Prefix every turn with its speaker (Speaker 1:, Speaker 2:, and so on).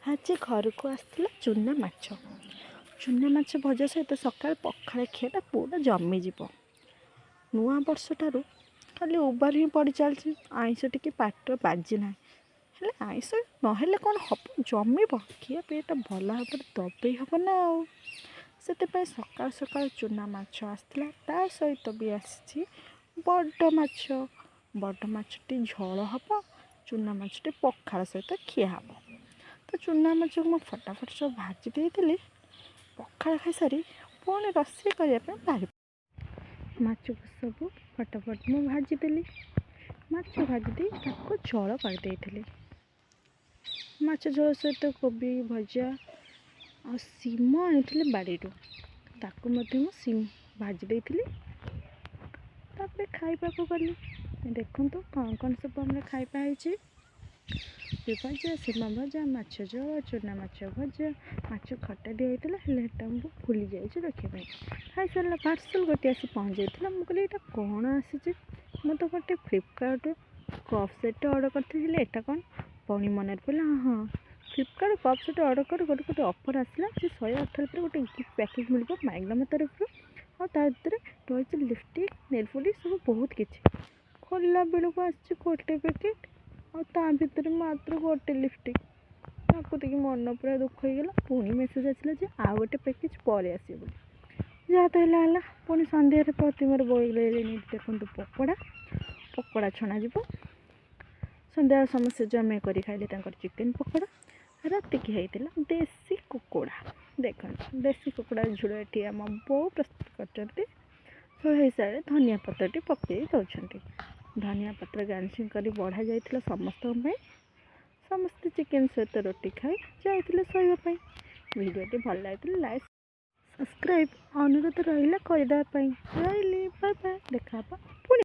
Speaker 1: ଆଜି ଘରକୁ ଆସିଥିଲା ଚୁନା ମାଛ ଭଜା ସହିତ ସକାଳେ ପଖାଳ ଖିଆଟା ପୁରା ଜମିଯିବ। ନୂଆ ବର୍ଷଠାରୁ ଖାଲି ଉବାର ହିଁ ପଡ଼ି ଚାଲିଛି, ଆଇଁଷ ଟିକେ ପାଟିରେ ବାଜି ନାହିଁ। ହେଲେ ଆଇଁଷ ନହେଲେ କ'ଣ ହେବ, ଜମିବ ଖିଆ ପିଆଟା ଭଲ ଭାବରେ ଦବେଇ ହେବ ନା ଆଉ। ସେଥିପାଇଁ ସକାଳୁ ସକାଳୁ ଚୁନା ମାଛ ଆସିଥିଲା, ତା ସହିତ ବି ଆସିଛି ବଡ଼ ମାଛଟି ଝୋଳ ହେବ, ଚୁନା ମାଛଟି ପଖାଳ ସହିତ ଖିଆ ହେବ। ତ ଚୁନା ମାଛକୁ ମୁଁ ଫଟାଫଟ ସବୁ ଭାଜି ଦେଇଥିଲି। ପଖାଳ ଖାଇସାରି ପୁଣି ରୋଷେଇ କରିବା ପାଇଁ ବାହାରି ମାଛକୁ ସବୁ ଫଟାଫଟ ମୁଁ ଭାଜିଦେଲି। ମାଛ ଭାଜି ଦେଇ ତାକୁ ଝୋଳ କରିଦେଇଥିଲି। ମାଛ ଝୋଳ ସହିତ କୋବି ଭଜା ଆଉ ଶିମ ଆଣିଥିଲି ବାଡ଼ିରୁ, ତାକୁ ମଧ୍ୟ ମୁଁ ଭାଜି ଦେଇଥିଲି। ତାପରେ ଖାଇବାକୁ ଗଲି। ଦେଖନ୍ତୁ କ'ଣ କ'ଣ ସବୁ ଆମର ଖାଇବା ହେଇଛି। ଭଜା, ଶିମ ଭଜା, ମାଛ ଝୋଳ, ଚୁନା ମାଛ ଭଜା, ମାଛ ଖଟା ଦିଆହେଇଥିଲା, ହେଲେ ସେଟା ମୁଁ ଭୁଲି ଯାଇଛି ରଖିବା ପାଇଁ। ଖାଇସାରିଲା ପାର୍ସଲ୍ ଗୋଟେ ଆସି ପହଞ୍ଚାଇଥିଲା। ମୁଁ କହିଲି ଏଇଟା କ'ଣ ଆସିଛି? ମୁଁ ତ ଗୋଟେ ଫ୍ଲିପକାର୍ଟରୁ କପ୍ ସେଟ୍ଟେ ଅର୍ଡ଼ର୍ କରିଥିଲି, ହେଲେ ଏଇଟା କ'ଣ? ପୁଣି ମନରେ ପଡ଼ିଲା, ହଁ ଫ୍ଲିପକାର୍ଟ କପ୍ ସେଟ୍ ଅର୍ଡ଼ର୍ କରି ଗୋଟେ ଅଫର୍ ଆସିଲା ଯେ 118 ପରେ ଗୋଟେ ଗିଫ୍ଟ ପ୍ୟାକେଜ୍ ମିଳିବ ମାଇଗ୍ରାମ ତରଫରୁ। ଆଉ ତା ଭିତରେ ରହିଛି ଲିପଷ୍ଟିକ୍, ନେଲ୍ ପଲିସ୍, ସବୁ ବହୁତ କିଛି। ଖୋଲିଲା ବେଳକୁ ଆସିଛି ଗୋଟେ ପ୍ୟାକେଟ୍, ଆଉ ତା ଭିତରେ ମାତ୍ର ଗୋଟେ ଲିପଷ୍ଟିକ୍। ତାକୁ ଦେଖି ମନ ପୁରା ଦୁଃଖ ହେଇଗଲା। ପୁଣି ମେସେଜ୍ ଆସିଲା ଯେ ଆଉ ଗୋଟେ ପ୍ୟାକେଜ୍ ପରେ ଆସିବ ବୋଲି। ଯାହା ତ ହେଲା। ପୁଣି ସନ୍ଧ୍ୟାରେ ପ୍ରତିମାର ବୋଇଲେଣି, ଦେଖନ୍ତୁ ପକୋଡ଼ା ଛଣାଯିବ। ସନ୍ଧ୍ୟାରେ ସମସ୍ତେ ଜମା କରି ଖାଇଲେ ତାଙ୍କର ଚିକେନ୍ ପକୋଡ଼ା। ରାତିକି ହେଇଥିଲା ଦେଶୀ କୁକୁଡ଼ା। ଦେଖନ୍ତୁ ଦେଶୀ କୁକୁଡ଼ା ଝୋଳ ଏଠି ଆମ ବୋଉ ପ୍ରସ୍ତୁତ କରିଛନ୍ତି। ଝୋଳ ହେଇସାରିଲେ ଧନିଆ ପତ୍ରଟି ପକାଇ ଦେଉଛନ୍ତି। ଧନିଆ ପତ୍ର ଗାର୍ନିସିଂ କରି ବଢ଼ା ଯାଇଥିଲା ସମସ୍ତଙ୍କ ପାଇଁ। ସମସ୍ତେ ଚିକେନ୍ ସହିତ ରୁଟି ଖାଇ ଯାଇଥିଲେ ଶୋଇବା ପାଇଁ। ଭିଡ଼ିଓଟି ଭଲ ଲାଗିଥିଲା ଲାଇକ୍ ସବସ୍କ୍ରାଇବ୍ ଅନୁରୋଧ ରହିଲା କରିଦେବା ପାଇଁ। ରହିଲି, ବାଏ ବାଏ, ଦେଖା ହେବା ପୁଣି।